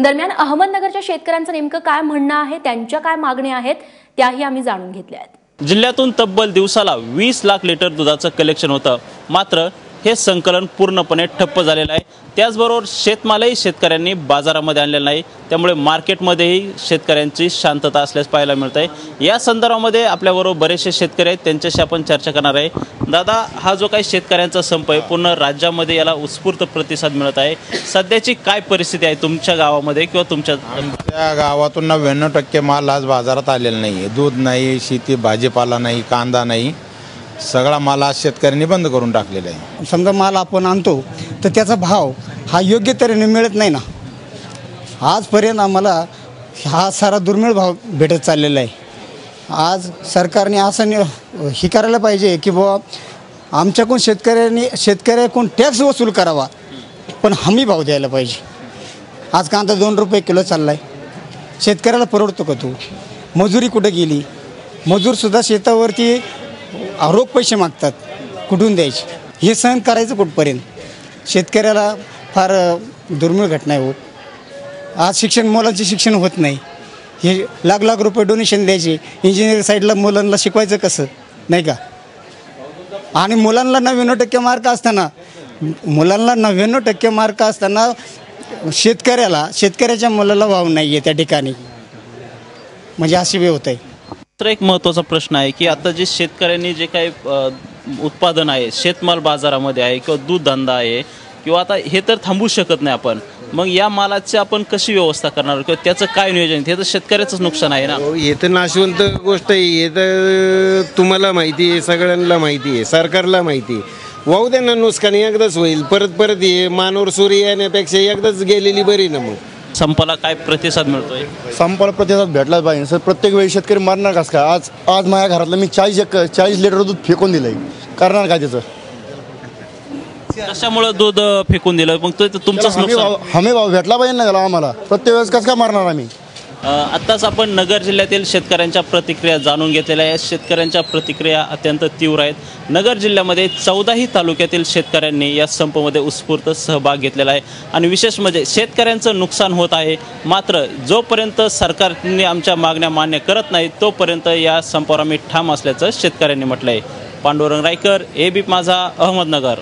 दरम्यान अहमदनगरच्या शेतकऱ्यांचं नेमकं काय म्हणणं आहे, त्यांच्या काय मागण्या आहेत त्याही आम्ही जाणून घेतल्या आहेत। जिल्ह्यातून तब्बल दिवसाला 20 लाख लिटर दुधाचं कलेक्शन होतं, मात्र हे संकलन पूर्णपणे ठप्प झालेलं आहे। त्याचबरोबर शेतमालही शेतकऱ्यांनी बाजारामध्ये आणलेला नाही, त्यामुळे मार्केटमध्येही शेतकऱ्यांची शांतता असल्यास पाहायला मिळत आहे। या संदर्भामध्ये आपल्याबरोबर बरेचसे शेतकरी आहेत, त्यांच्याशी आपण चर्चा करणार आहे। दादा, हा जो काही शेतकऱ्यांचा संप आहे पूर्ण राज्यामध्ये याला उत्स्फूर्त प्रतिसाद मिळत आहे, सध्याची काय परिस्थिती आहे तुमच्या गावामध्ये किंवा तुमच्या गावातून 99% माल आज बाजारात आलेला नाही। दूध नाही, शेती भाजीपाला नाही, कांदा नाही, सगळा माल आज शेतकऱ्यांनी बंद करून टाकलेला आहे। समजा माल आपण आणतो तर त्याचा भाव हा योग्य तऱ्हेने मिळत नाही ना। आजपर्यंत आम्हाला हा सारा दुर्मिळ भाव भेटत चाललेला आहे। आज सरकारने असं हे करायला पाहिजे की बुवा आमच्याकडून शेतकऱ्याकडून टॅक्स वसूल करावा, पण हमी भाव द्यायला पाहिजे। आज कांदा 2 रुपये किलो चालला आहे, शेतकऱ्याला परवडतो का तो? मजुरी कुठे गेली? मजूरसुद्धा शेतावरती रोख पैसे मागतात, कुठून द्यायचे? हे सहन करायचं कुठपर्यंत? शेतकऱ्याला फार दुर्मिळ घटना आहे होत। आज मुलांचे शिक्षण होत नाही, हे लाख लाख रुपये डोनेशन द्यायचे, इंजिनिअरिंग साईडला मुलांना शिकवायचं कसं, नाही का? आणि मुलांना 99% मार्क असताना शेतकऱ्याच्या मुलाला वाव नाही आहे त्या ठिकाणी, म्हणजे अशी वेळ होत आहे। तर एक महत्त्वाचा प्रश्न आहे की आता जे शेतकऱ्यांनी जे काही उत्पादन आहे, शेतमाल बाजारामध्ये आहे किंवा दूध धंदा आहे किंवा आता हे तर थांबू शकत नाही आपण, मग या मालाची आपण कशी व्यवस्था करणार किंवा त्याचं काय नियोजन? हे तर शेतकऱ्याचंच नुकसान आहे ना। हे तर नाशवंत गोष्ट आहे, हे तर तुम्हाला माहिती आहे, सगळ्यांना माहिती आहे, सरकारला माहिती आहे। वाहू द्या ना, नुकसान एकदाच होईल, परत हे मानवर सूर्य येण्यापेक्षा एकदाच गेलेली बरी ना। मग संपाला काय प्रतिसाद मिळतोय? संपाला प्रतिसाद भेटलाच पाहिजे सर। प्रत्येक वेळी शेतकरी मारणार कसं काय? आज माझ्या घरातलं मी 40 लिटर दूध फेकून दिलंय, करणार काय त्याचं? कशामुळे दूध फेकून दिलं? मग तुमचाच नुकसान। हमी भाव भेटला पाहिजे ना त्याला आम्हाला, प्रत्येक वेळेस कसं काय मारणार आम्ही? आत्ताच आपण नगर जिल्ह्यातील शेतकऱ्यांच्या प्रतिक्रिया जाणून घेतलेल्या आहेत। शेतकऱ्यांच्या प्रतिक्रिया अत्यंत तीव्र आहेत। नगर जिल्ह्यामध्ये 14ही तालुक्यातील शेतकऱ्यांनी या संपामध्ये उत्स्फूर्त सहभाग घेतलेला आहे आणि विशेष म्हणजे शेतकऱ्यांचं नुकसान होत आहे, मात्र जोपर्यंत सरकारने आमच्या मागण्या मान्य करत नाही तोपर्यंत या संपावर आम्ही ठाम असल्याचं शेतकऱ्यांनी म्हटलं आहे। पांडुरंग रायकर, एबीपी माझा, अहमदनगर।